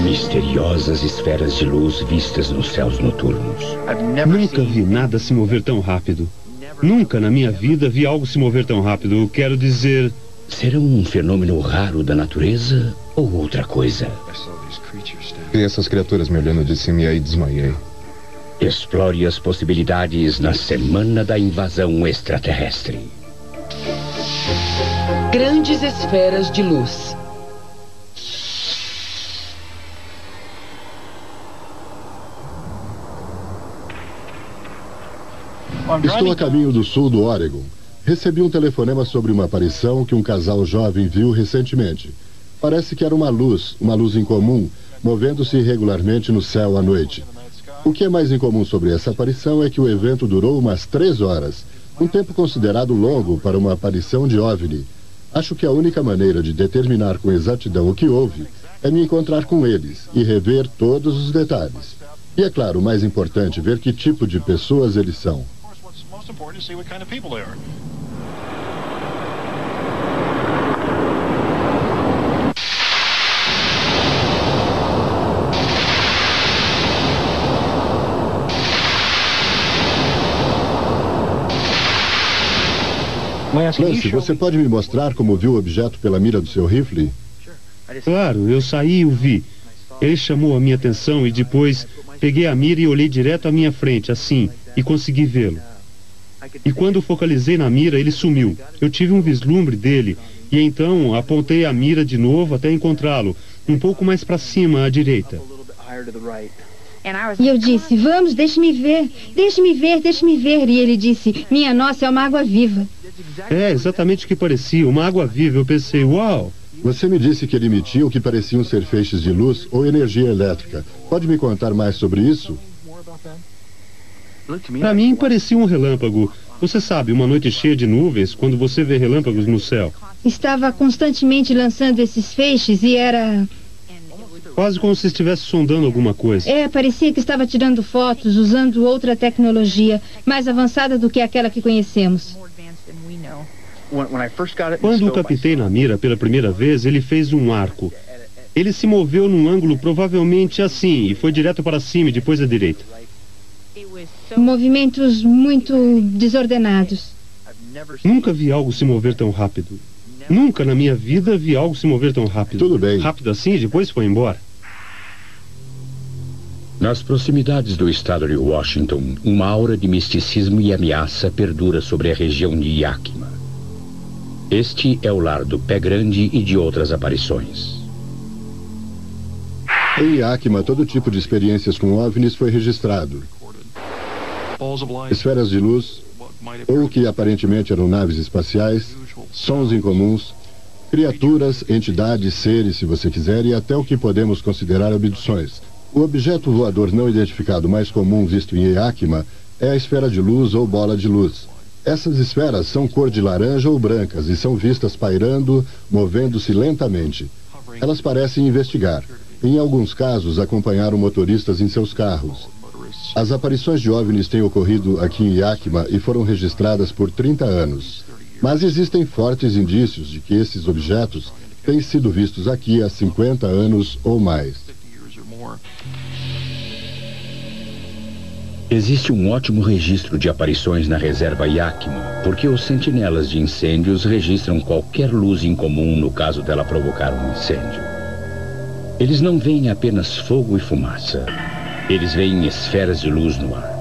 Misteriosas esferas de luz vistas nos céus noturnos. Nunca vi nada se mover tão rápido. Nunca na minha vida vi algo se mover tão rápido. Quero dizer... Serão um fenômeno raro da natureza ou outra coisa? Vi essas criaturas me olhando de cima e aí desmaiei. Explore as possibilidades na semana da invasão extraterrestre. Grandes esferas de luz. Estou a caminho do sul do Oregon. Recebi um telefonema sobre uma aparição que um casal jovem viu recentemente. Parece que era uma luz incomum, movendo-se irregularmente no céu à noite. O que é mais incomum sobre essa aparição é que o evento durou umas 3 horas, um tempo considerado longo para uma aparição de OVNI. Acho que a única maneira de determinar com exatidão o que houve é me encontrar com eles e rever todos os detalhes. E é claro, o mais importante, ver que tipo de pessoas eles são. Lance, você pode me mostrar como viu o objeto pela mira do seu rifle? Claro, eu saí e o vi. Ele chamou a minha atenção e depois peguei a mira e olhei direto à minha frente, assim, e consegui vê-lo. E quando focalizei na mira, ele sumiu. Eu tive um vislumbre dele e então apontei a mira de novo até encontrá-lo, um pouco mais para cima, à direita. E eu disse, vamos, deixe-me ver, deixe-me ver, deixe-me ver. E ele disse, minha nossa, é uma água-viva. É, exatamente o que parecia, uma água-viva. Eu pensei, uau! Você me disse que ele emitia o que pareciam ser feixes de luz ou energia elétrica. Pode me contar mais sobre isso? Para mim, parecia um relâmpago. Você sabe, uma noite cheia de nuvens, quando você vê relâmpagos no céu. Estava constantemente lançando esses feixes e era... Quase como se estivesse sondando alguma coisa. É, parecia que estava tirando fotos, usando outra tecnologia, mais avançada do que aquela que conhecemos. Quando o captei na mira pela primeira vez, ele fez um arco. Ele se moveu num ângulo provavelmente assim, e foi direto para cima e depois à direita. Movimentos muito desordenados. Nunca vi algo se mover tão rápido. Nunca na minha vida vi algo se mover tão rápido. Tudo bem. Rápido assim e depois foi embora. Nas proximidades do estado de Washington, uma aura de misticismo e ameaça perdura sobre a região de Yakima. Este é o lar do Pé Grande e de outras aparições. Em Yakima, todo tipo de experiências com OVNIs foi registrado. Esferas de luz, ou que aparentemente eram naves espaciais, sons incomuns, criaturas, entidades, seres, se você quiser, e até o que podemos considerar abduções. O objeto voador não identificado mais comum visto em Yakima é a esfera de luz ou bola de luz. Essas esferas são cor de laranja ou brancas e são vistas pairando, movendo-se lentamente. Elas parecem investigar. Em alguns casos, acompanharam motoristas em seus carros. As aparições de OVNIs têm ocorrido aqui em Yakima e foram registradas por 30 anos. Mas existem fortes indícios de que esses objetos têm sido vistos aqui há 50 anos ou mais. Existe um ótimo registro de aparições na reserva Yakima, porque os sentinelas de incêndios registram qualquer luz incomum no caso dela provocar um incêndio. Eles não veem apenas fogo e fumaça. Eles veem esferas de luz no ar.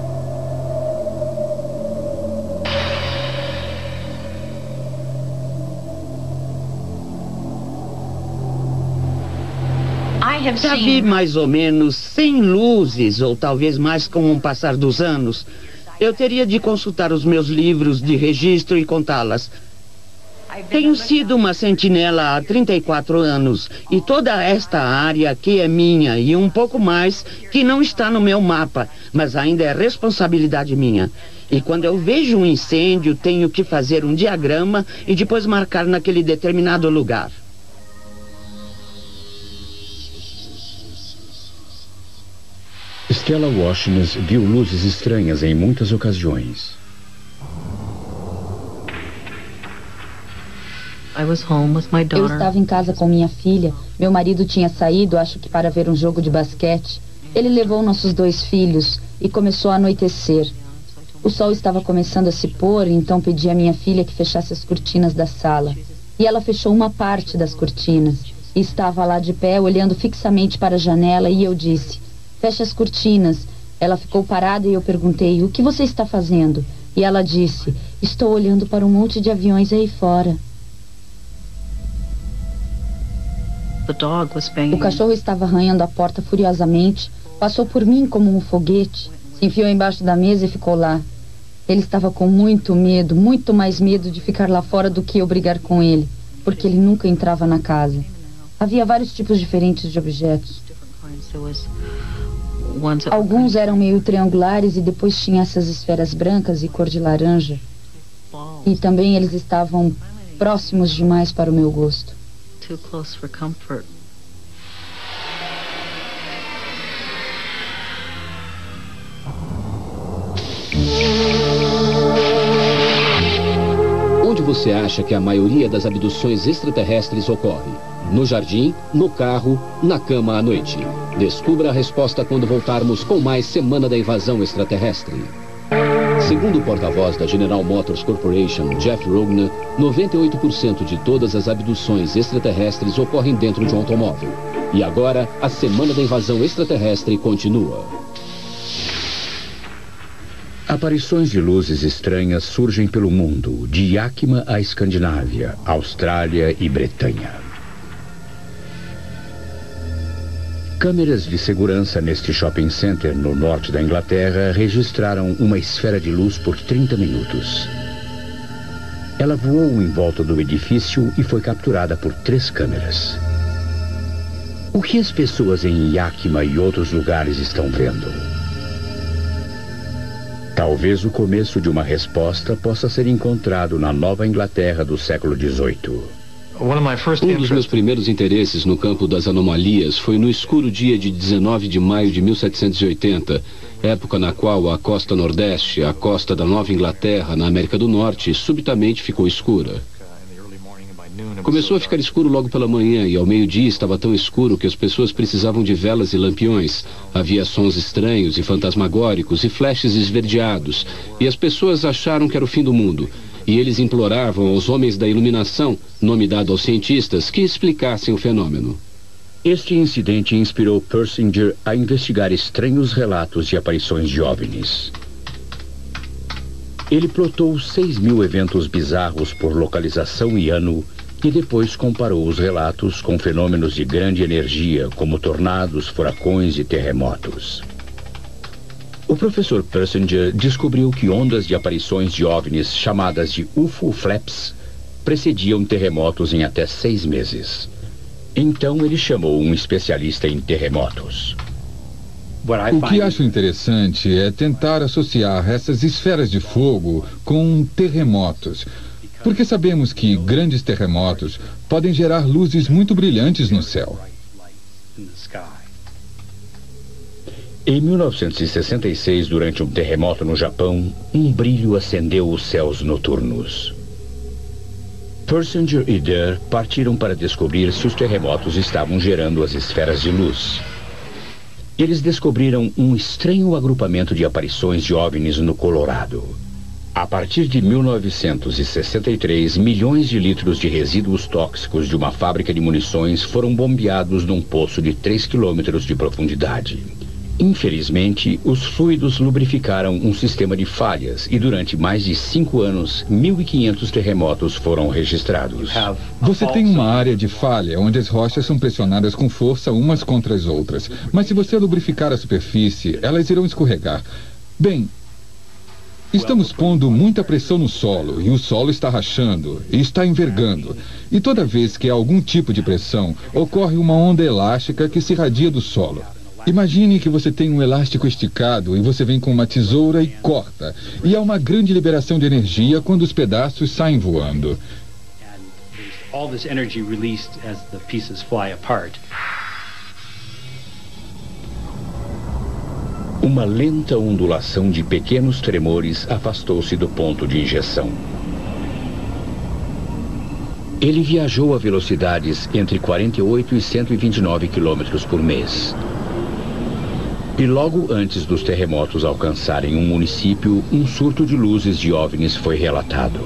Já vi mais ou menos 100 luzes, ou talvez mais com o passar dos anos. Eu teria de consultar os meus livros de registro e contá-las. Tenho sido uma sentinela há 34 anos e toda esta área aqui é minha e um pouco mais que não está no meu mapa, mas ainda é responsabilidade minha. E quando eu vejo um incêndio, tenho que fazer um diagrama e depois marcar naquele determinado lugar. Stella Washington viu luzes estranhas em muitas ocasiões. Eu estava em casa com minha filha. Meu marido tinha saído, acho que para ver um jogo de basquete. Ele levou nossos 2 filhos e começou a anoitecer. O sol estava começando a se pôr, então pedi à minha filha que fechasse as cortinas da sala. E ela fechou uma parte das cortinas. E estava lá de pé, olhando fixamente para a janela, e eu disse: feche as cortinas. Ela ficou parada e eu perguntei: o que você está fazendo? E ela disse: estou olhando para um monte de aviões aí fora. O cachorro estava arranhando a porta furiosamente, passou por mim como um foguete, se enfiou embaixo da mesa e ficou lá. Ele estava com muito medo, muito mais medo de ficar lá fora do que eu brigar com ele, porque ele nunca entrava na casa. Havia vários tipos diferentes de objetos. Alguns eram meio triangulares e depois tinha essas esferas brancas e cor de laranja. E também eles estavam próximos demais para o meu gosto. Too close for comfort. Onde você acha que a maioria das abduções extraterrestres ocorre? No jardim, no carro, na cama à noite. Descubra a resposta quando voltarmos com mais Semana da Invasão Extraterrestre. Segundo o porta-voz da General Motors Corporation, Jeff Rogner, 98% de todas as abduções extraterrestres ocorrem dentro de um automóvel. E agora, a Semana da Invasão Extraterrestre continua. Aparições de luzes estranhas surgem pelo mundo, de Yakima à Escandinávia, Austrália e Bretanha. Câmeras de segurança neste shopping center no norte da Inglaterra registraram uma esfera de luz por 30 minutos. Ela voou em volta do edifício e foi capturada por 3 câmeras. O que as pessoas em Yakima e outros lugares estão vendo? Talvez o começo de uma resposta possa ser encontrado na Nova Inglaterra do século XVIII. Um dos meus primeiros interesses no campo das anomalias foi no escuro dia de 19 de maio de 1780, época na qual a costa nordeste, a costa da Nova Inglaterra, na América do Norte, subitamente ficou escura. Começou a ficar escuro logo pela manhã e ao meio-dia estava tão escuro que as pessoas precisavam de velas e lampiões. Havia sons estranhos e fantasmagóricos e flashes esverdeados, e as pessoas acharam que era o fim do mundo. E eles imploravam aos homens da iluminação, nome dado aos cientistas, que explicassem o fenômeno. Este incidente inspirou Persinger a investigar estranhos relatos de aparições de OVNIs. Ele plotou 6.000 eventos bizarros por localização e ano e depois comparou os relatos com fenômenos de grande energia, como tornados, furacões e terremotos. O professor Persinger descobriu que ondas de aparições de OVNIs chamadas de UFO flaps precediam terremotos em até 6 meses. Então ele chamou um especialista em terremotos. O que acho interessante é tentar associar essas esferas de fogo com terremotos, porque sabemos que grandes terremotos podem gerar luzes muito brilhantes no céu. Em 1966, durante um terremoto no Japão, um brilho acendeu os céus noturnos. Persinger e Durr partiram para descobrir se os terremotos estavam gerando as esferas de luz. Eles descobriram um estranho agrupamento de aparições de OVNIs no Colorado. A partir de 1963, milhões de litros de resíduos tóxicos de uma fábrica de munições foram bombeados num poço de 3 quilômetros de profundidade. Infelizmente, os fluidos lubrificaram um sistema de falhas e durante mais de 5 anos, 1.500 terremotos foram registrados. Você tem uma área de falha onde as rochas são pressionadas com força umas contra as outras. Mas se você lubrificar a superfície, elas irão escorregar. Bem, estamos pondo muita pressão no solo e o solo está rachando e está envergando. E toda vez que há algum tipo de pressão, ocorre uma onda elástica que se irradia do solo. Imagine que você tem um elástico esticado e você vem com uma tesoura e corta. E há uma grande liberação de energia quando os pedaços saem voando. Uma lenta ondulação de pequenos tremores afastou-se do ponto de injeção. Ele viajou a velocidades entre 48 e 129 quilômetros por mês. E logo antes dos terremotos alcançarem um município, um surto de luzes de OVNIs foi relatado.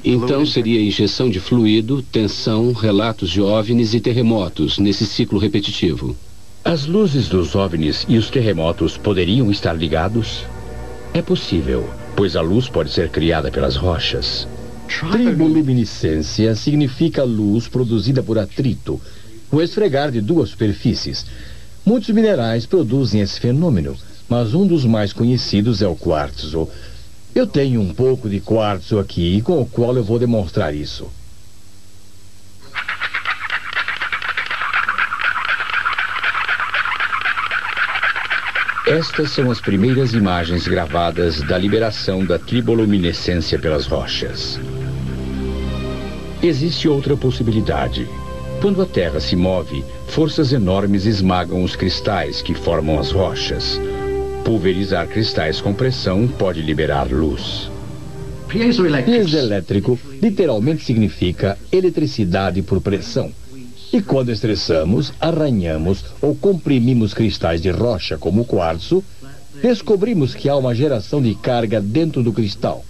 Então seria injeção de fluido, tensão, relatos de OVNIs e terremotos, nesse ciclo repetitivo. As luzes dos OVNIs e os terremotos poderiam estar ligados? É possível, pois a luz pode ser criada pelas rochas. Triboluminescência significa luz produzida por atrito, o esfregar de duas superfícies. Muitos minerais produzem esse fenômeno, mas um dos mais conhecidos é o quartzo. Eu tenho um pouco de quartzo aqui, com o qual eu vou demonstrar isso. Estas são as primeiras imagens gravadas da liberação da triboluminescência pelas rochas. Existe outra possibilidade. Quando a Terra se move, forças enormes esmagam os cristais que formam as rochas. Pulverizar cristais com pressão pode liberar luz. Piezoelétrico literalmente significa eletricidade por pressão. E quando estressamos, arranhamos ou comprimimos cristais de rocha como o quartzo, descobrimos que há uma geração de carga dentro do cristal.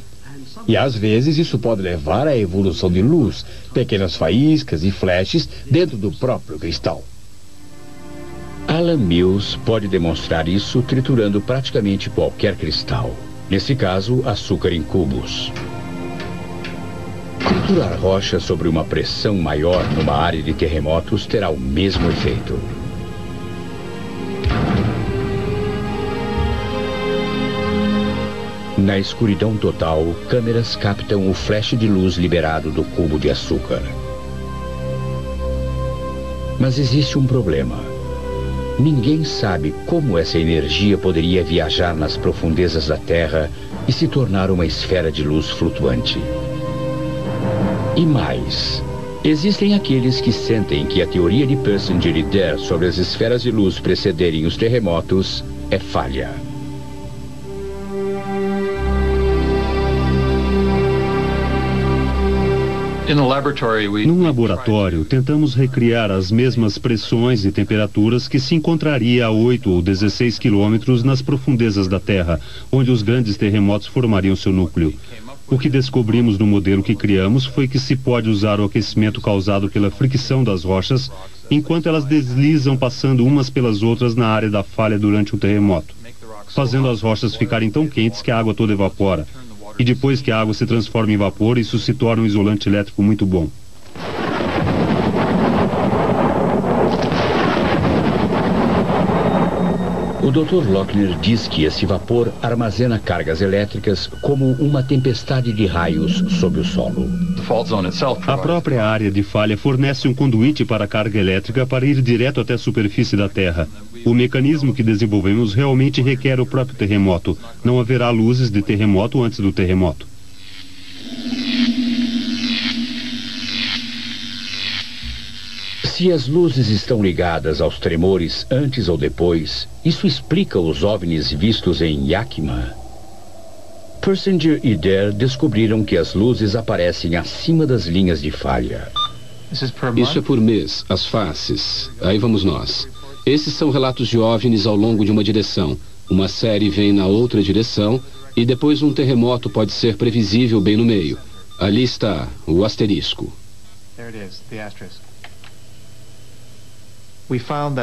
E às vezes isso pode levar à evolução de luz, pequenas faíscas e flashes dentro do próprio cristal. Alan Mills pode demonstrar isso triturando praticamente qualquer cristal. Nesse caso, açúcar em cubos. Triturar rocha sobre uma pressão maior numa área de terremotos terá o mesmo efeito. Na escuridão total, câmeras captam o flash de luz liberado do cubo de açúcar. Mas existe um problema. Ninguém sabe como essa energia poderia viajar nas profundezas da Terra e se tornar uma esfera de luz flutuante. E mais, existem aqueles que sentem que a teoria de Persinger e Dare sobre as esferas de luz precederem os terremotos é falha. Num laboratório, tentamos recriar as mesmas pressões e temperaturas que se encontraria a 8 ou 16 quilômetros nas profundezas da Terra, onde os grandes terremotos formariam seu núcleo. O que descobrimos no modelo que criamos foi que se pode usar o aquecimento causado pela fricção das rochas enquanto elas deslizam passando umas pelas outras na área da falha durante o terremoto, fazendo as rochas ficarem tão quentes que a água toda evapora. E depois que a água se transforma em vapor, isso se torna um isolante elétrico muito bom. O Dr. Lochner diz que esse vapor armazena cargas elétricas como uma tempestade de raios sob o solo. A própria área de falha fornece um conduíte para a carga elétrica para ir direto até a superfície da Terra. O mecanismo que desenvolvemos realmente requer o próprio terremoto. Não haverá luzes de terremoto antes do terremoto. Se as luzes estão ligadas aos tremores antes ou depois, isso explica os OVNIs vistos em Yakima. Persinger e Dare descobriram que as luzes aparecem acima das linhas de falha. Isso é por mês, as faces. Aí vamos nós. Esses são relatos de OVNIs ao longo de uma direção. Uma série vem na outra direção e depois um terremoto pode ser previsível bem no meio. Ali está o asterisco.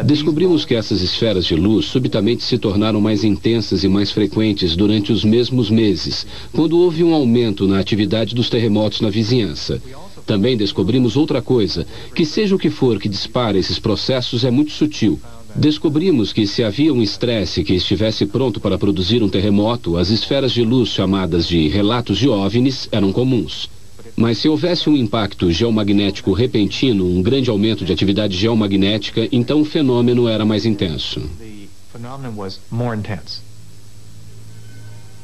Descobrimos que essas esferas de luz subitamente se tornaram mais intensas e mais frequentes durante os mesmos meses, quando houve um aumento na atividade dos terremotos na vizinhança. Também descobrimos outra coisa, que seja o que for que dispara esses processos é muito sutil. Descobrimos que se havia um estresse que estivesse pronto para produzir um terremoto, as esferas de luz chamadas de relatos de OVNIs eram comuns. Mas se houvesse um impacto geomagnético repentino, um grande aumento de atividade geomagnética, então o fenômeno era mais intenso.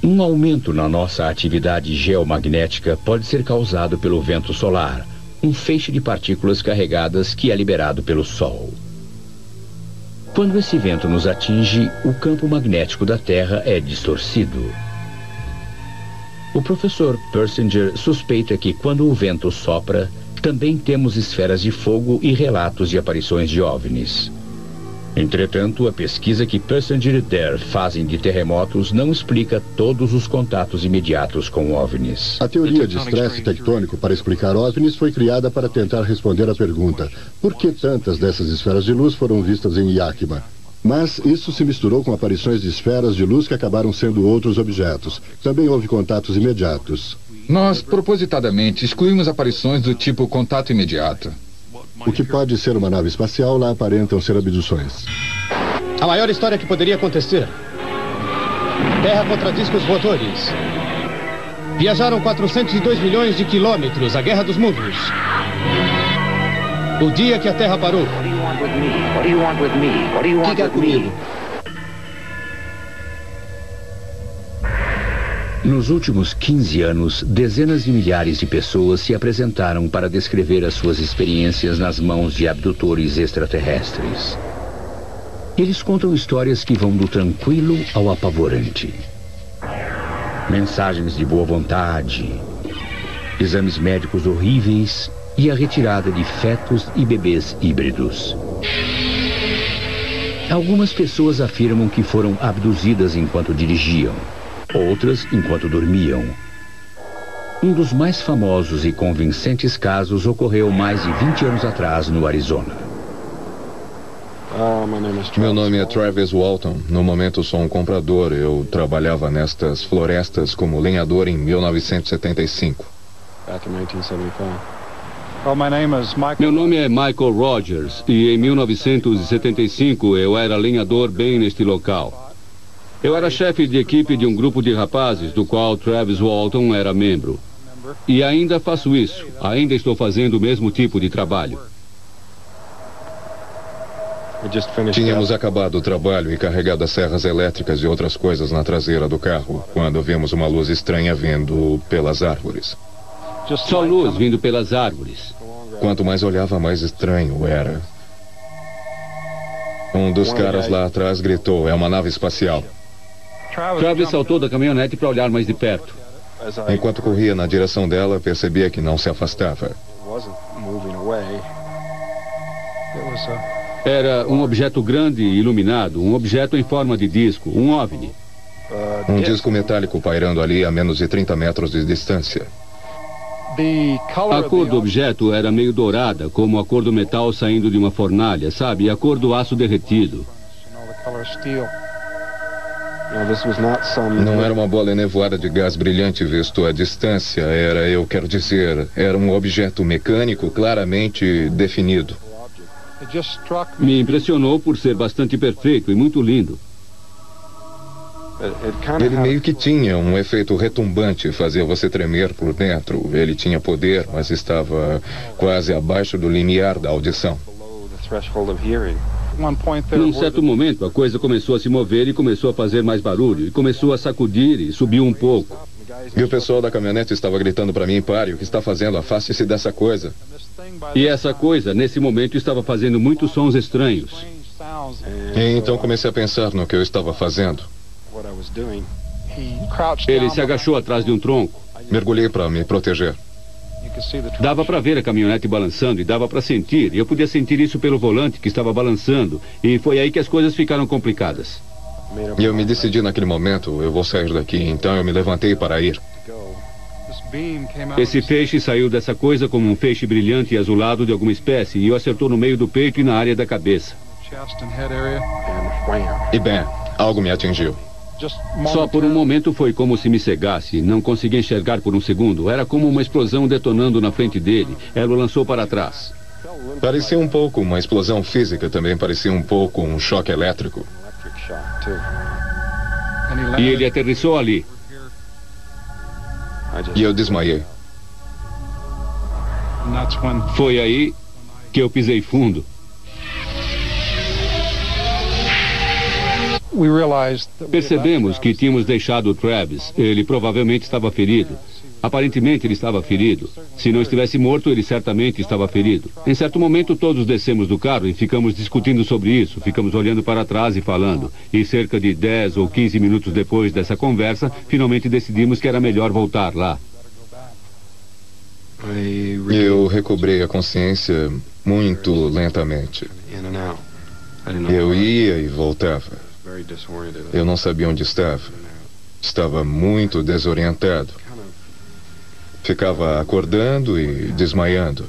Um aumento na nossa atividade geomagnética pode ser causado pelo vento solar, um feixe de partículas carregadas que é liberado pelo Sol. Quando esse vento nos atinge, o campo magnético da Terra é distorcido. O professor Persinger suspeita que quando o vento sopra, também temos esferas de fogo e relatos de aparições de OVNIs. Entretanto, a pesquisa que Persinger e Dare fazem de terremotos não explica todos os contatos imediatos com OVNIs. A teoria de estresse tectônico para explicar OVNIs foi criada para tentar responder à pergunta: por que tantas dessas esferas de luz foram vistas em Yakima? Mas isso se misturou com aparições de esferas de luz que acabaram sendo outros objetos. Também houve contatos imediatos. Nós, propositadamente, excluímos aparições do tipo contato imediato. O que pode ser uma nave espacial lá aparentam ser abduções. A maior história que poderia acontecer. Terra contradiz os motores. Viajaram 402 milhões de quilômetros, a Guerra dos Mundos. O dia que a Terra parou. O que quer comigo? Nos últimos 15 anos, dezenas de milhares de pessoas se apresentaram para descrever as suas experiências nas mãos de abdutores extraterrestres. Eles contam histórias que vão do tranquilo ao apavorante. Mensagens de boa vontade, exames médicos horríveis e a retirada de fetos e bebês híbridos. Algumas pessoas afirmam que foram abduzidas enquanto dirigiam. Outras enquanto dormiam. Um dos mais famosos e convincentes casos ocorreu mais de 20 anos atrás no Arizona. Meu nome é Travis Walton. No momento sou um comprador. Eu trabalhava nestas florestas como lenhador em 1975. Meu nome é Michael Rogers e em 1975 eu era lenhador bem neste local. Eu era chefe de equipe de um grupo de rapazes do qual Travis Walton era membro. E ainda faço isso. Ainda estou fazendo o mesmo tipo de trabalho. Tínhamos acabado o trabalho e carregado as serras elétricas e outras coisas na traseira do carro, quando vimos uma luz estranha vindo pelas árvores. Só luz vindo pelas árvores. Quanto mais olhava, mais estranho era. Um dos caras lá atrás gritou: é uma nave espacial. Travis saltou da caminhonete para olhar mais de perto. Enquanto corria na direção dela, percebia que não se afastava. Era um objeto grande e iluminado, um objeto em forma de disco, um OVNI. Um disco metálico pairando ali a menos de 30 metros de distância. A cor do objeto era meio dourada, como a cor do metal saindo de uma fornalha, sabe? A cor do aço derretido. Não era uma bola enevoada de gás brilhante visto à distância. Era um objeto mecânico claramente definido. Me impressionou por ser bastante perfeito e muito lindo. Ele meio que tinha um efeito retumbante, fazia você tremer por dentro. Ele tinha poder, mas estava quase abaixo do limiar da audição. Num certo momento, a coisa começou a se mover e começou a fazer mais barulho. E começou a sacudir e subiu um pouco. E o pessoal da caminhonete estava gritando para mim: pare, o que está fazendo? Afaste-se dessa coisa. E essa coisa, nesse momento, estava fazendo muitos sons estranhos. E então comecei a pensar no que eu estava fazendo. Ele se agachou atrás de um tronco. Mergulhei para me proteger. Dava para ver a caminhonete balançando e dava para sentir. E eu podia sentir isso pelo volante que estava balançando. E foi aí que as coisas ficaram complicadas. E eu me decidi naquele momento: eu vou sair daqui. Então eu me levantei para ir. Esse feixe saiu dessa coisa como um feixe brilhante e azulado de alguma espécie e o acertou no meio do peito e na área da cabeça. E bem, algo me atingiu. Só por um momento foi como se me cegasse. Não consegui enxergar por um segundo. Era como uma explosão detonando na frente dele. Ela o lançou para trás. Parecia um pouco uma explosão física, também parecia um pouco um choque elétrico. E ele aterrissou ali. E eu desmaiei. Foi aí que eu pisei fundo. Percebemos que tínhamos deixado o Travis. Ele provavelmente estava ferido. Aparentemente ele estava ferido. Se não estivesse morto, ele certamente estava ferido. Em certo momento, todos descemos do carro e ficamos discutindo sobre isso. Ficamos olhando para trás e falando. E cerca de 10 ou 15 minutos depois dessa conversa, finalmente decidimos que era melhor voltar lá. Eu recobrei a consciência muito lentamente. Eu ia e voltava. Eu não sabia onde estava. Estava muito desorientado. Ficava acordando e desmaiando.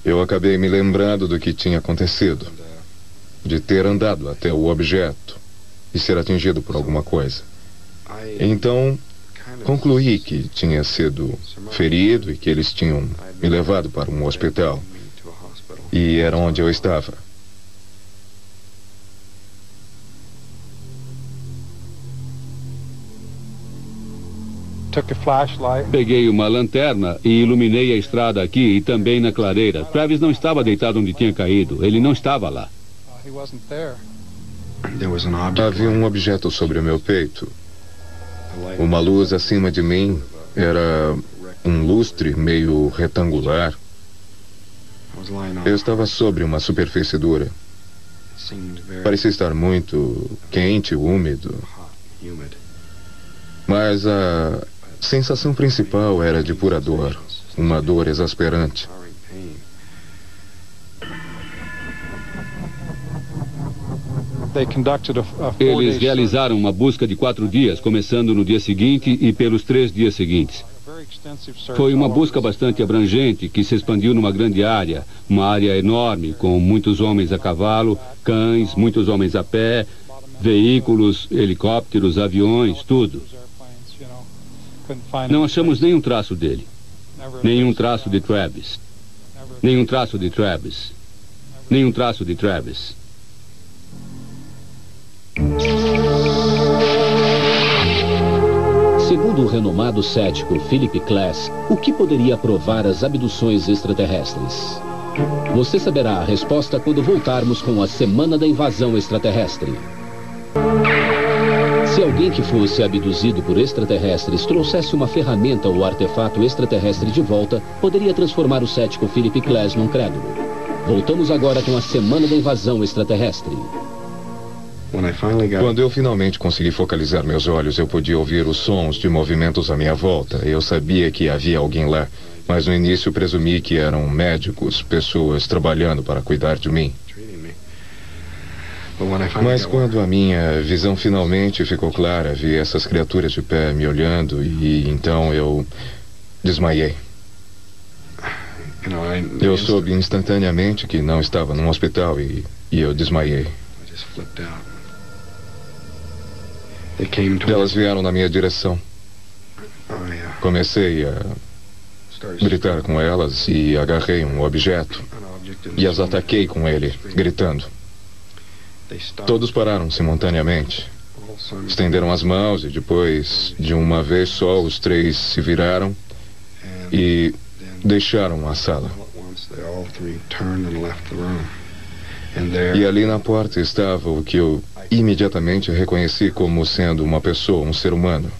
Eu acabei me lembrando do que tinha acontecido. De ter andado até o objeto e ser atingido por alguma coisa. Então, concluí que tinha sido ferido e que eles tinham me levado para um hospital. E era onde eu estava. Peguei uma lanterna e iluminei a estrada aqui e também na clareira. Travis não estava deitado onde tinha caído. Ele não estava lá. Havia um objeto sobre o meu peito. Uma luz acima de mim. Era um lustre meio retangular. Eu estava sobre uma superfície dura. Parecia estar muito quente, úmido. Mas a sensação principal era de pura dor. Uma dor exasperante. Eles realizaram uma busca de 4 dias, começando no dia seguinte e pelos 3 dias seguintes. Foi uma busca bastante abrangente, que se expandiu numa grande área, uma área enorme, com muitos homens a cavalo, cães, muitos homens a pé, veículos, helicópteros, aviões, tudo. Não achamos nenhum traço dele. Nenhum traço de Travis. Nenhum traço de Travis. Nenhum traço de Travis. Segundo o renomado cético Philip Klass, o que poderia provar as abduções extraterrestres? Você saberá a resposta quando voltarmos com a Semana da Invasão Extraterrestre. Se alguém que fosse abduzido por extraterrestres trouxesse uma ferramenta ou artefato extraterrestre de volta, poderia transformar o cético Philip Klass num crédulo. Voltamos agora com a Semana da Invasão Extraterrestre. Quando eu finalmente consegui focalizar meus olhos, eu podia ouvir os sons de movimentos à minha volta. Eu sabia que havia alguém lá, mas no início presumi que eram médicos, pessoas trabalhando para cuidar de mim. Mas quando a minha visão finalmente ficou clara, vi essas criaturas de pé me olhando e então eu desmaiei. Eu soube instantaneamente que não estava num hospital e eu desmaiei. Elas vieram na minha direção. Comecei a gritar com elas e agarrei um objeto e as ataquei com ele, gritando. Todos pararam simultaneamente. Estenderam as mãos e depois, de uma vez só, os 3 se viraram e deixaram a sala. E ali na porta estava o que eu imediatamente reconheci como sendo uma pessoa, um ser humano.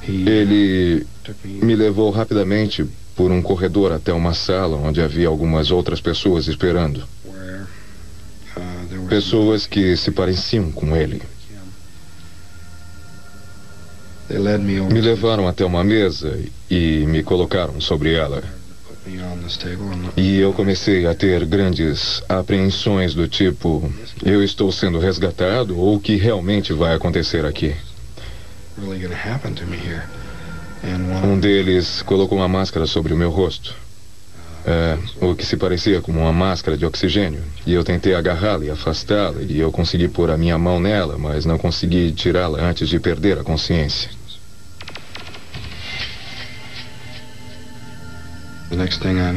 Ele me levou rapidamente por um corredor até uma sala onde havia algumas outras pessoas esperando. Pessoas que se pareciam com ele. Me levaram até uma mesa e me colocaram sobre ela. E eu comecei a ter grandes apreensões do tipo: eu estou sendo resgatado ou o que realmente vai acontecer aqui? Um deles colocou uma máscara sobre o meu rosto. O que se parecia com uma máscara de oxigênio. E eu tentei agarrá-la e afastá-la, e eu consegui pôr a minha mão nela, mas não consegui tirá-la antes de perder a consciência.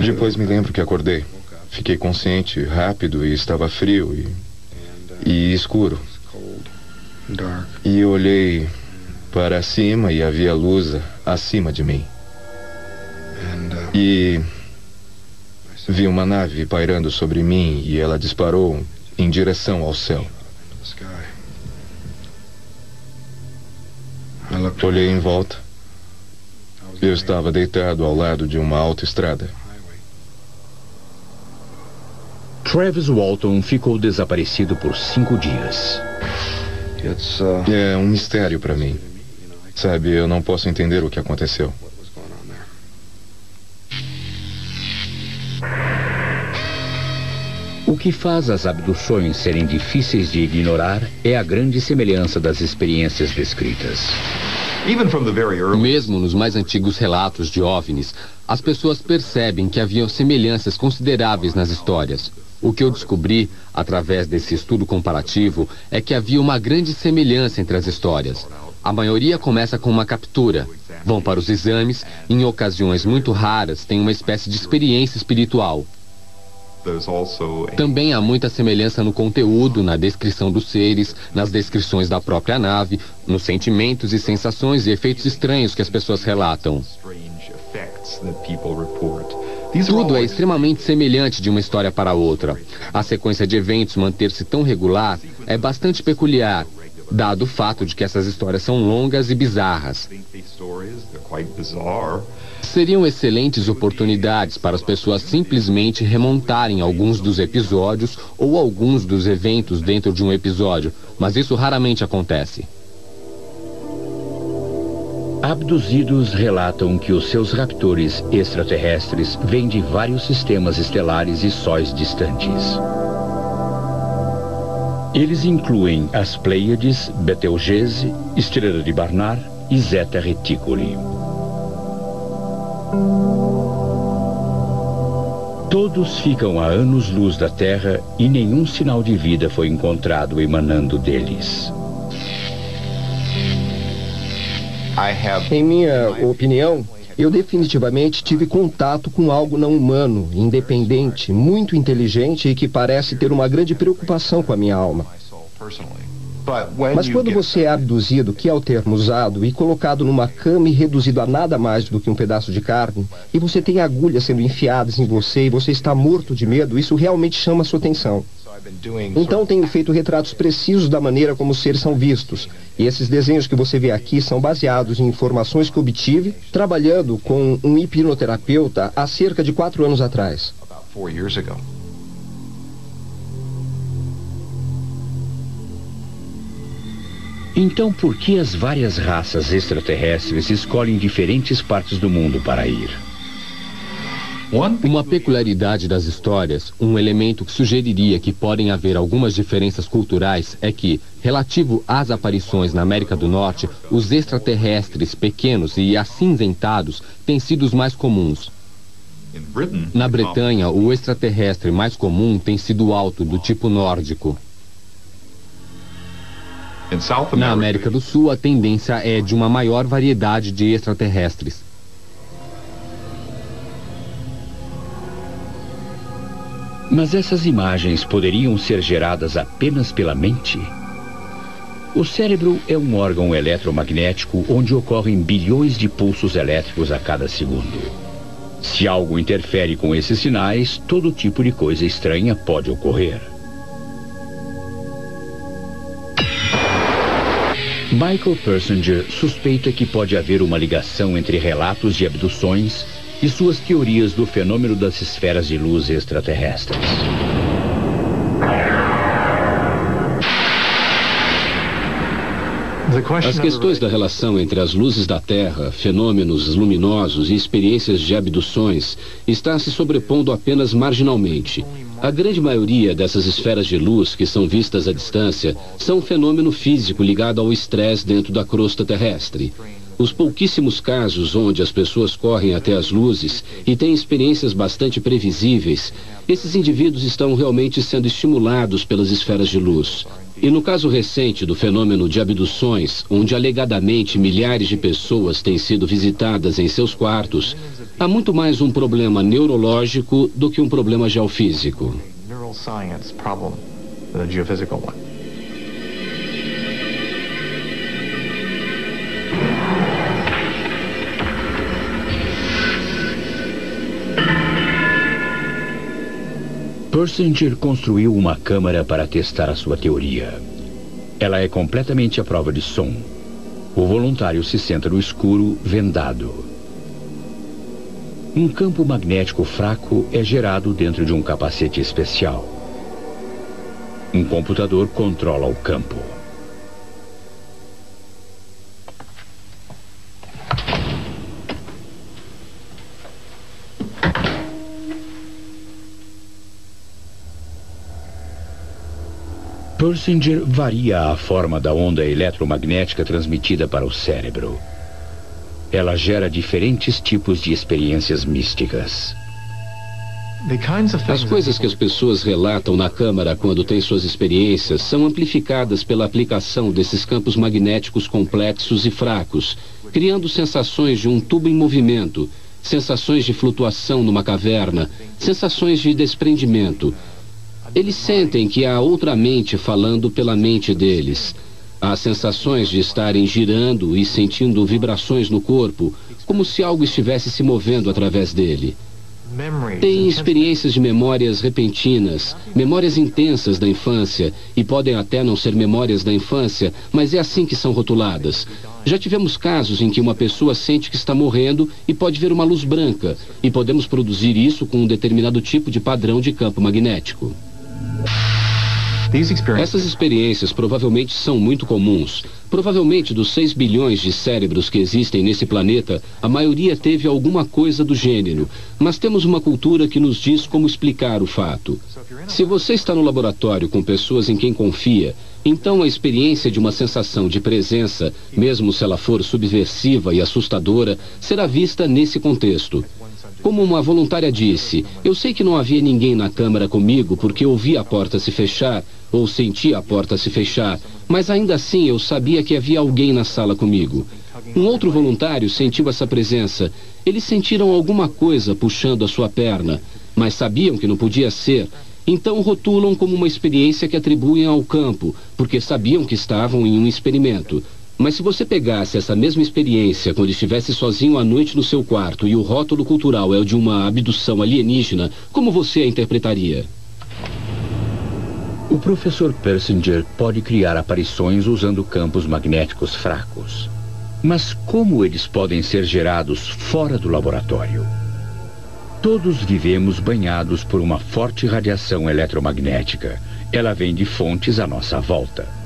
Depois me lembro que acordei. Fiquei consciente rápido e estava frio e escuro. E eu olhei para cima e havia luz acima de mim. E vi uma nave pairando sobre mim e ela disparou em direção ao céu. Olhei em volta. Eu estava deitado ao lado de uma autoestrada. Travis Walton ficou desaparecido por 5 dias. É um mistério para mim. Sabe, eu não posso entender o que aconteceu. O que faz as abduções serem difíceis de ignorar é a grande semelhança das experiências descritas. Mesmo nos mais antigos relatos de OVNIs, as pessoas percebem que haviam semelhanças consideráveis nas histórias. O que eu descobri, através desse estudo comparativo, é que havia uma grande semelhança entre as histórias. A maioria começa com uma captura, vão para os exames e, em ocasiões muito raras, têm uma espécie de experiência espiritual. Também há muita semelhança no conteúdo, na descrição dos seres, nas descrições da própria nave, nos sentimentos e sensações e efeitos estranhos que as pessoas relatam. Tudo é extremamente semelhante de uma história para outra. A sequência de eventos manter-se tão regular é bastante peculiar, dado o fato de que essas histórias são longas e bizarras. Seriam excelentes oportunidades para as pessoas simplesmente remontarem alguns dos episódios ou alguns dos eventos dentro de um episódio, mas isso raramente acontece. Abduzidos relatam que os seus raptores extraterrestres vêm de vários sistemas estelares e sóis distantes. Eles incluem as Pleiades, Betelgeuse, Estrela de Barnard e Zeta Reticuli. Todos ficam a anos-luz da Terra e nenhum sinal de vida foi encontrado emanando deles. Em minha opinião, eu definitivamente tive contato com algo não humano, independente, muito inteligente e que parece ter uma grande preocupação com a minha alma. Mas quando você é abduzido, que é o termo usado, e colocado numa cama e reduzido a nada mais do que um pedaço de carne, e você tem agulhas sendo enfiadas em você e você está morto de medo, isso realmente chama a sua atenção. Então tenho feito retratos precisos da maneira como os seres são vistos. E esses desenhos que você vê aqui são baseados em informações que obtive trabalhando com um hipnoterapeuta há cerca de 4 anos atrás. Então, por que as várias raças extraterrestres escolhem diferentes partes do mundo para ir? Uma peculiaridade das histórias, um elemento que sugeriria que podem haver algumas diferenças culturais é que, relativo às aparições na América do Norte, os extraterrestres pequenos e acinzentados têm sido os mais comuns. Na Bretanha, o extraterrestre mais comum tem sido alto, do tipo nórdico. Na América do Sul, a tendência é de uma maior variedade de extraterrestres. Mas essas imagens poderiam ser geradas apenas pela mente? O cérebro é um órgão eletromagnético onde ocorrem bilhões de pulsos elétricos a cada segundo. Se algo interfere com esses sinais, todo tipo de coisa estranha pode ocorrer. Michael Persinger suspeita que pode haver uma ligação entre relatos de abduções e suas teorias do fenômeno das esferas de luz extraterrestres. As questões da relação entre as luzes da Terra, fenômenos luminosos e experiências de abduções está se sobrepondo apenas marginalmente. A grande maioria dessas esferas de luz que são vistas à distância são um fenômeno físico ligado ao estresse dentro da crosta terrestre. Os pouquíssimos casos onde as pessoas correm até as luzes e têm experiências bastante previsíveis, esses indivíduos estão realmente sendo estimulados pelas esferas de luz. E no caso recente do fenômeno de abduções, onde alegadamente milhares de pessoas têm sido visitadas em seus quartos, há muito mais um problema neurológico do que um problema geofísico. Persinger construiu uma câmara para testar a sua teoria. Ela é completamente à prova de som. O voluntário se senta no escuro, vendado. Um campo magnético fraco é gerado dentro de um capacete especial. Um computador controla o campo. Persinger varia a forma da onda eletromagnética transmitida para o cérebro. Ela gera diferentes tipos de experiências místicas. As coisas que as pessoas relatam na câmara quando têm suas experiências são amplificadas pela aplicação desses campos magnéticos complexos e fracos, criando sensações de um tubo em movimento, sensações de flutuação numa caverna, sensações de desprendimento. Eles sentem que há outra mente falando pela mente deles. Há sensações de estarem girando e sentindo vibrações no corpo, como se algo estivesse se movendo através dele. Têm experiências de memórias repentinas, memórias intensas da infância, e podem até não ser memórias da infância, mas é assim que são rotuladas. Já tivemos casos em que uma pessoa sente que está morrendo e pode ver uma luz branca, e podemos produzir isso com um determinado tipo de padrão de campo magnético. Essas experiências provavelmente são muito comuns. Provavelmente dos 6 bilhões de cérebros que existem nesse planeta, a maioria teve alguma coisa do gênero. Mas temos uma cultura que nos diz como explicar o fato. Se você está no laboratório com pessoas em quem confia, então a experiência de uma sensação de presença, mesmo se ela for subversiva e assustadora, será vista nesse contexto. Como uma voluntária disse, eu sei que não havia ninguém na câmara comigo porque ouvi a porta se fechar, ou senti a porta se fechar, mas ainda assim eu sabia que havia alguém na sala comigo. Um outro voluntário sentiu essa presença. Eles sentiram alguma coisa puxando a sua perna, mas sabiam que não podia ser. Então rotulam como uma experiência que atribuem ao campo, porque sabiam que estavam em um experimento. Mas se você pegasse essa mesma experiência quando estivesse sozinho à noite no seu quarto e o rótulo cultural é o de uma abdução alienígena, como você a interpretaria? O professor Persinger pode criar aparições usando campos magnéticos fracos. Mas como eles podem ser gerados fora do laboratório? Todos vivemos banhados por uma forte radiação eletromagnética. Ela vem de fontes à nossa volta.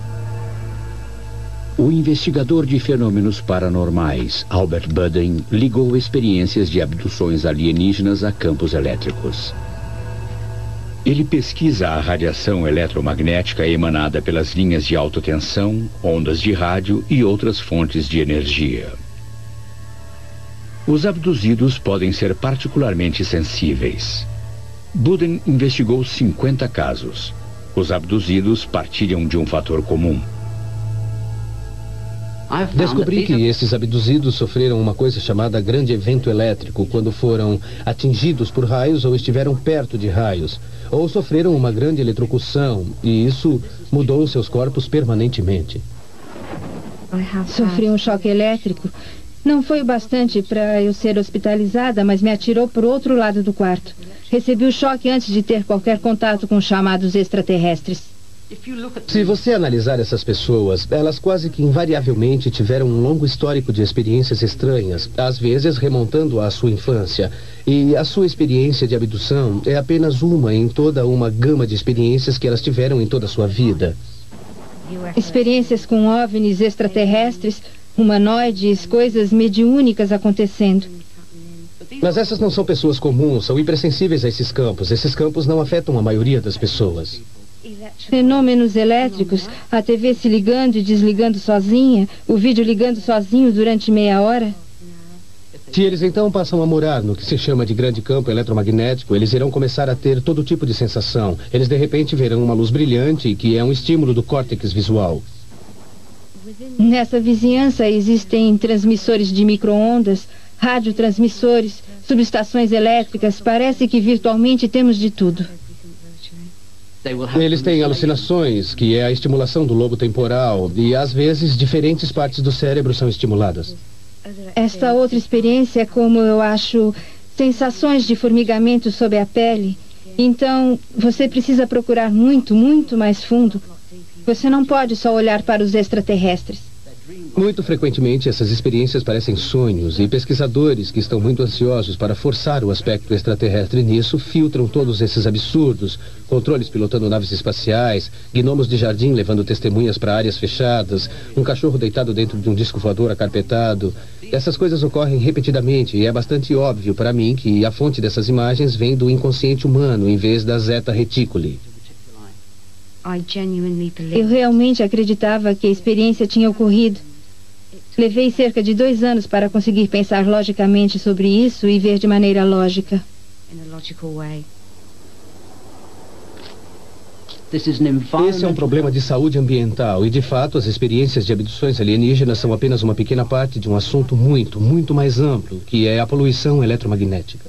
O investigador de fenômenos paranormais, Albert Budden, ligou experiências de abduções alienígenas a campos elétricos. Ele pesquisa a radiação eletromagnética emanada pelas linhas de alta tensão, ondas de rádio e outras fontes de energia. Os abduzidos podem ser particularmente sensíveis. Budden investigou 50 casos. Os abduzidos partilham de um fator comum. Descobri que esses abduzidos sofreram uma coisa chamada grande evento elétrico quando foram atingidos por raios ou estiveram perto de raios, ou sofreram uma grande eletrocução, e isso mudou seus corpos permanentemente. Sofri um choque elétrico. Não foi o bastante para eu ser hospitalizada, mas me atirou para o outro lado do quarto. Recebi o choque antes de ter qualquer contato com os chamados extraterrestres. Se você analisar essas pessoas, elas quase que invariavelmente tiveram um longo histórico de experiências estranhas, às vezes remontando à sua infância. E a sua experiência de abdução é apenas uma em toda uma gama de experiências que elas tiveram em toda a sua vida. Experiências com OVNIs extraterrestres, humanoides, coisas mediúnicas acontecendo. Mas essas não são pessoas comuns, são hipersensíveis a esses campos. Esses campos não afetam a maioria das pessoas. Fenômenos elétricos, a TV se ligando e desligando sozinha, o vídeo ligando sozinho durante meia hora. Se eles então passam a morar no que se chama de grande campo eletromagnético, eles irão começar a ter todo tipo de sensação. Eles de repente verão uma luz brilhante que é um estímulo do córtex visual. Nessa vizinhança existem transmissores de micro-ondas, radiotransmissores, subestações elétricas. Parece que virtualmente temos de tudo. Eles têm alucinações, que é a estimulação do lobo temporal, e às vezes diferentes partes do cérebro são estimuladas. Esta outra experiência é como eu acho sensações de formigamento sob a pele. Então, você precisa procurar muito, muito mais fundo. Você não pode só olhar para os extraterrestres. Muito frequentemente, essas experiências parecem sonhos e pesquisadores que estão muito ansiosos para forçar o aspecto extraterrestre nisso filtram todos esses absurdos. Controles pilotando naves espaciais, gnomos de jardim levando testemunhas para áreas fechadas, um cachorro deitado dentro de um disco voador acarpetado. Essas coisas ocorrem repetidamente e é bastante óbvio para mim que a fonte dessas imagens vem do inconsciente humano em vez da Zeta Reticuli. Eu realmente acreditava que a experiência tinha ocorrido. Levei cerca de 2 anos para conseguir pensar logicamente sobre isso e ver de maneira lógica. Esse é um problema de saúde ambiental e, de fato, as experiências de abduções alienígenas são apenas uma pequena parte de um assunto muito mais amplo, que é a poluição eletromagnética.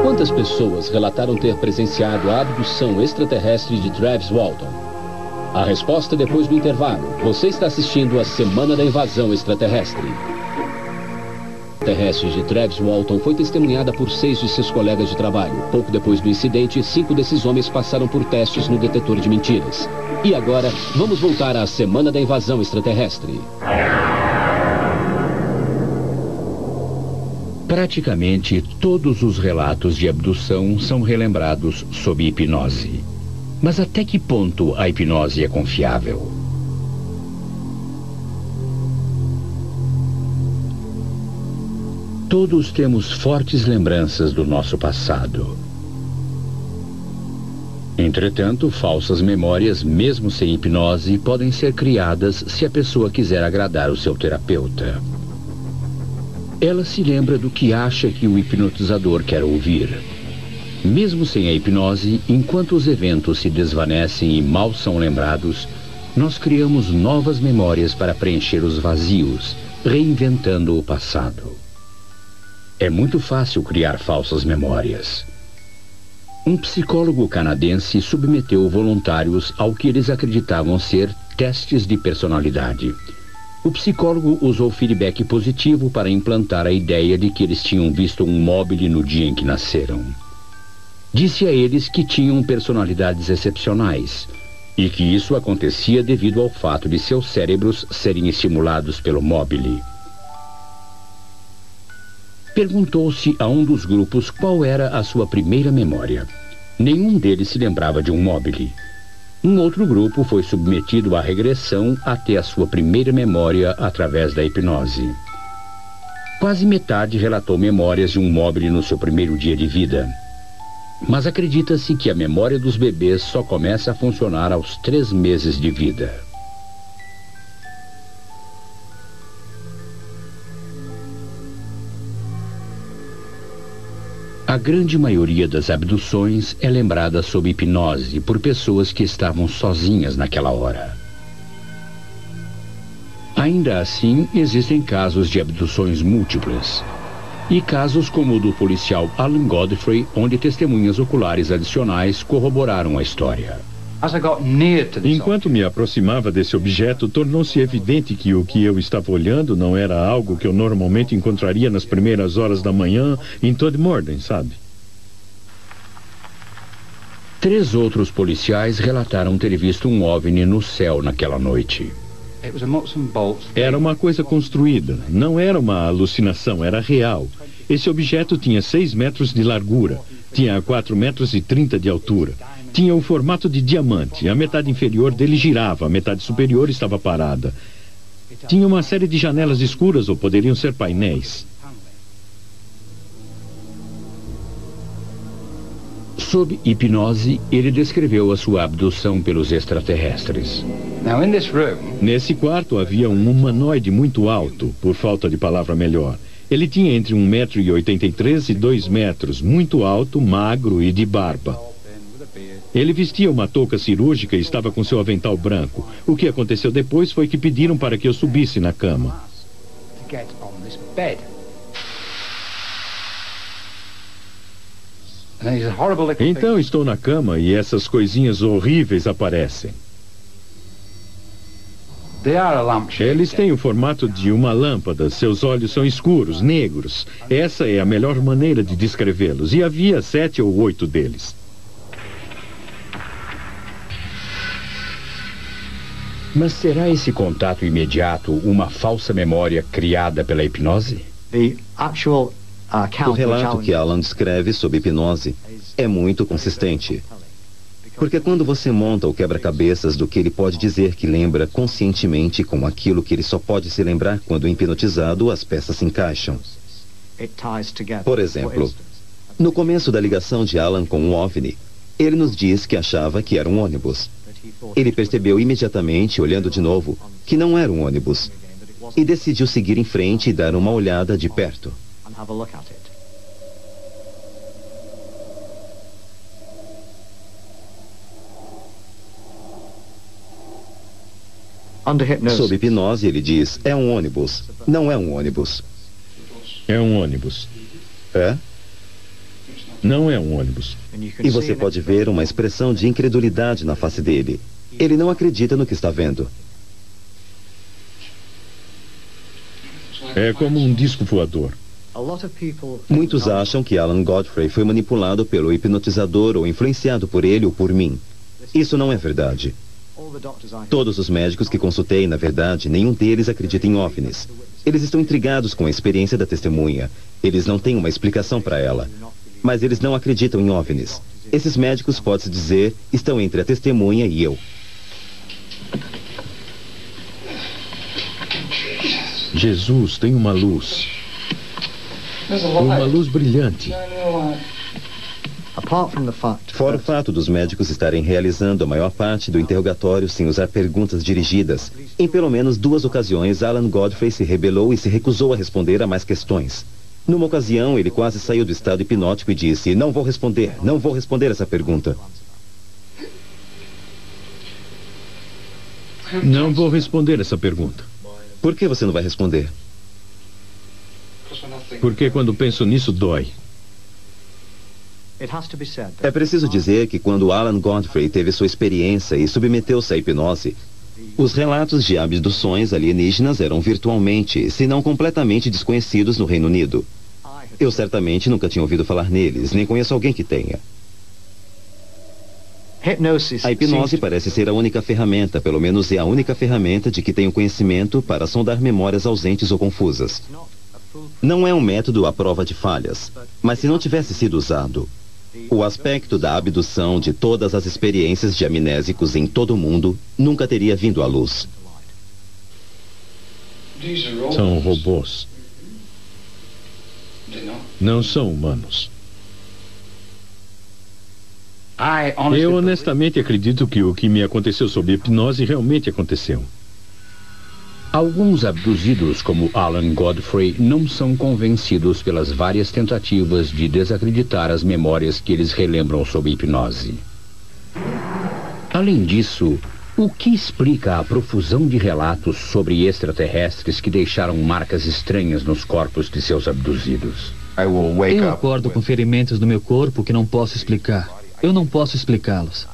Quantas pessoas relataram ter presenciado a abdução extraterrestre de Travis Walton? A resposta depois do intervalo. Você está assistindo a Semana da Invasão Extraterrestre. A terrestre de Travis Walton foi testemunhada por 6 de seus colegas de trabalho. Pouco depois do incidente, 5 desses homens passaram por testes no detetor de mentiras. E agora, vamos voltar à Semana da Invasão Extraterrestre. Praticamente todos os relatos de abdução são relembrados sob hipnose. Mas até que ponto a hipnose é confiável? Todos temos fortes lembranças do nosso passado. Entretanto, falsas memórias, mesmo sem hipnose, podem ser criadas se a pessoa quiser agradar o seu terapeuta. Ela se lembra do que acha que o hipnotizador quer ouvir. Mesmo sem a hipnose, enquanto os eventos se desvanecem e mal são lembrados, nós criamos novas memórias para preencher os vazios, reinventando o passado. É muito fácil criar falsas memórias. Um psicólogo canadense submeteu voluntários ao que eles acreditavam ser testes de personalidade. O psicólogo usou feedback positivo para implantar a ideia de que eles tinham visto um móvel no dia em que nasceram. Disse a eles que tinham personalidades excepcionais e que isso acontecia devido ao fato de seus cérebros serem estimulados pelo móvel. Perguntou-se a um dos grupos qual era a sua primeira memória. Nenhum deles se lembrava de um móvel. Um outro grupo foi submetido à regressão até a sua primeira memória através da hipnose. Quase metade relatou memórias de um móvel no seu primeiro dia de vida. Mas acredita-se que a memória dos bebês só começa a funcionar aos 3 meses de vida. A grande maioria das abduções é lembrada sob hipnose por pessoas que estavam sozinhas naquela hora. Ainda assim, existem casos de abduções múltiplas. E casos como o do policial Alan Godfrey, onde testemunhas oculares adicionais corroboraram a história. Enquanto me aproximava desse objeto, tornou-se evidente que o que eu estava olhando não era algo que eu normalmente encontraria nas primeiras horas da manhã em Todmorden, sabe? 3 outros policiais relataram ter visto um OVNI no céu naquela noite. Era uma coisa construída, não era uma alucinação, era real. Esse objeto tinha 6 metros de largura, tinha 4,30 metros de altura. Tinha o formato de diamante, a metade inferior dele girava, a metade superior estava parada. Tinha uma série de janelas escuras ou poderiam ser painéis. Sob hipnose, ele descreveu a sua abdução pelos extraterrestres. Nesse quarto havia um humanoide muito alto, por falta de palavra melhor. Ele tinha entre 1,83 m e 2 metros, muito alto, magro e de barba. Ele vestia uma touca cirúrgica e estava com seu avental branco. O que aconteceu depois foi que pediram para que eu subisse na cama. Então estou na cama e essas coisinhas horríveis aparecem. Eles têm o formato de uma lâmpada, seus olhos são escuros, negros. Essa é a melhor maneira de descrevê-los. E havia 7 ou 8 deles. Mas será esse contato imediato uma falsa memória criada pela hipnose? O relato que Alan descreve sob hipnose é muito consistente. Porque quando você monta o quebra-cabeças do que ele pode dizer que lembra conscientemente com aquilo que ele só pode se lembrar quando hipnotizado, as peças se encaixam. Por exemplo, no começo da ligação de Alan com o OVNI, ele nos diz que achava que era um ônibus. Ele percebeu imediatamente, olhando de novo, que não era um ônibus. E decidiu seguir em frente e dar uma olhada de perto. Sob hipnose, ele diz, é um ônibus. Não é um ônibus. É um ônibus. É? Não é um ônibus. E você pode ver uma expressão de incredulidade na face dele. Ele não acredita no que está vendo. É como um disco voador. Muitos acham que Alan Godfrey foi manipulado pelo hipnotizador ou influenciado por ele ou por mim. Isso não é verdade. Todos os médicos que consultei, na verdade, nenhum deles acredita em OVNIs. Eles estão intrigados com a experiência da testemunha. Eles não têm uma explicação para ela. Mas eles não acreditam em OVNIs. Esses médicos, pode-se dizer, estão entre a testemunha e eu. Jesus tem uma luz. Uma luz brilhante. Fora o fato dos médicos estarem realizando a maior parte do interrogatório sem usar perguntas dirigidas, em pelo menos 2 ocasiões, Alan Godfrey se rebelou e se recusou a responder a mais questões. Numa ocasião, ele quase saiu do estado hipnótico e disse, não vou responder essa pergunta. Não vou responder essa pergunta. Por que você não vai responder? Porque quando penso nisso, dói. É preciso dizer que quando Alan Godfrey teve sua experiência e submeteu-se à hipnose, os relatos de abduções alienígenas eram virtualmente, se não completamente desconhecidos no Reino Unido. Eu certamente nunca tinha ouvido falar neles, nem conheço alguém que tenha. A hipnose parece ser a única ferramenta, pelo menos é a única ferramenta de que tenho conhecimento para sondar memórias ausentes ou confusas. Não é um método à prova de falhas, mas se não tivesse sido usado, o aspecto da abdução de todas as experiências de amnésicos em todo o mundo nunca teria vindo à luz. São robôs. Não são humanos. Eu honestamente acredito que o que me aconteceu sob hipnose realmente aconteceu. Alguns abduzidos, como Alan Godfrey, não são convencidos pelas várias tentativas de desacreditar as memórias que eles relembram sob hipnose. Além disso, o que explica a profusão de relatos sobre extraterrestres que deixaram marcas estranhas nos corpos de seus abduzidos? Eu acordo com ferimentos no meu corpo que não posso explicar. Eu não posso explicá-los.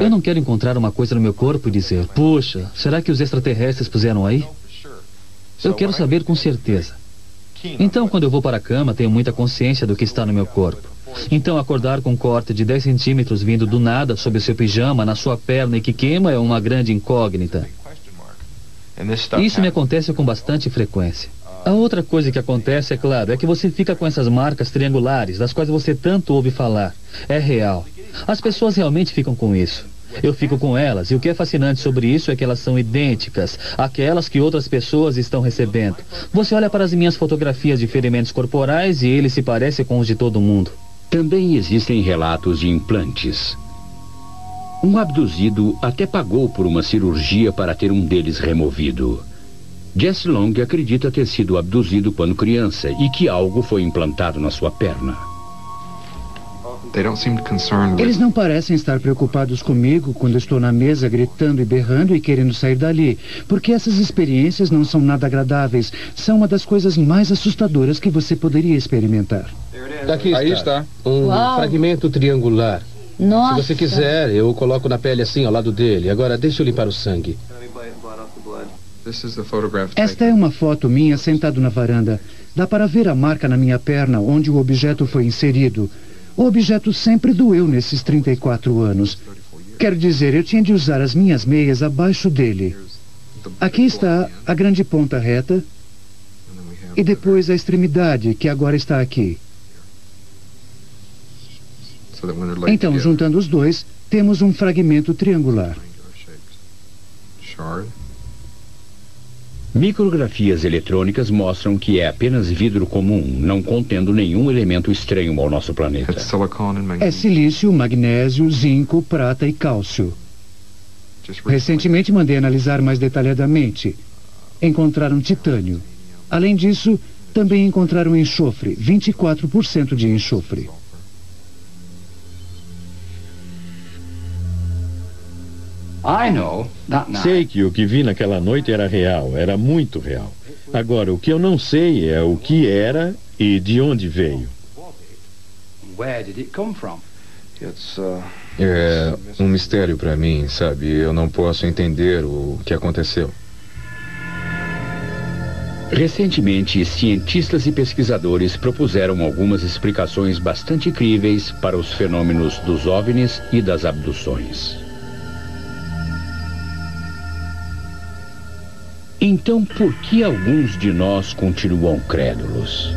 Eu não quero encontrar uma coisa no meu corpo e dizer, puxa, será que os extraterrestres puseram aí? Eu quero saber com certeza. Então, quando eu vou para a cama, tenho muita consciência do que está no meu corpo. Então, acordar com um corte de 10 centímetros vindo do nada sob o seu pijama, na sua perna e que queima é uma grande incógnita. Isso me acontece com bastante frequência. A outra coisa que acontece, é claro, é que você fica com essas marcas triangulares, das quais você tanto ouve falar. É real. As pessoas realmente ficam com isso. Eu fico com elas, e o que é fascinante sobre isso é que elas são idênticas àquelas que outras pessoas estão recebendo. Você olha para as minhas fotografias de ferimentos corporais e eles se parecem com os de todo mundo. Também existem relatos de implantes. Um abduzido até pagou por uma cirurgia para ter um deles removido. Jesse Long acredita ter sido abduzido quando criança e que algo foi implantado na sua perna. Eles não parecem estar preocupados comigo quando estou na mesa gritando e berrando e querendo sair dali, porque essas experiências não são nada agradáveis. São uma das coisas mais assustadoras que você poderia experimentar. Aqui está. Aí está. Um fragmento triangular. Nossa. Se você quiser, eu coloco na pele assim ao lado dele. Agora deixa eu limpar o sangue. Esta é uma foto minha sentado na varanda. Dá para ver a marca na minha perna onde o objeto foi inserido. O objeto sempre doeu nesses 34 anos. Quero dizer, eu tinha de usar as minhas meias abaixo dele. Aqui está a grande ponta reta e depois a extremidade, que agora está aqui. Então, juntando os dois, temos um fragmento triangular. Micrografias eletrônicas mostram que é apenas vidro comum, não contendo nenhum elemento estranho ao nosso planeta. É silício, magnésio, zinco, prata e cálcio. Recentemente mandei analisar mais detalhadamente. Encontraram titânio. Além disso, também encontraram enxofre, 24% de enxofre. Sei que o que vi naquela noite era real, era muito real. Agora, o que eu não sei é o que era e de onde veio. É um mistério para mim, sabe? Eu não posso entender o que aconteceu. Recentemente, cientistas e pesquisadores propuseram algumas explicações bastante críveis para os fenômenos dos OVNIs e das abduções. Então, por que alguns de nós continuam crédulos?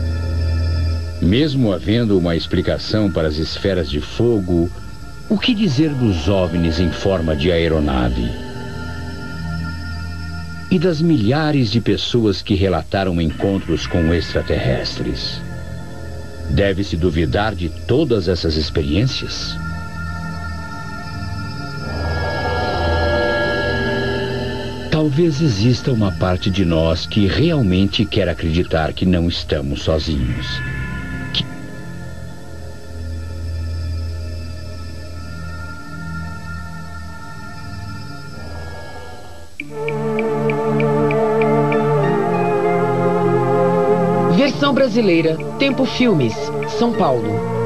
Mesmo havendo uma explicação para as esferas de fogo, o que dizer dos OVNIs em forma de aeronave? E das milhares de pessoas que relataram encontros com extraterrestres? Deve-se duvidar de todas essas experiências? Talvez exista uma parte de nós que realmente quer acreditar que não estamos sozinhos. Versão brasileira, Tempo Filmes, São Paulo.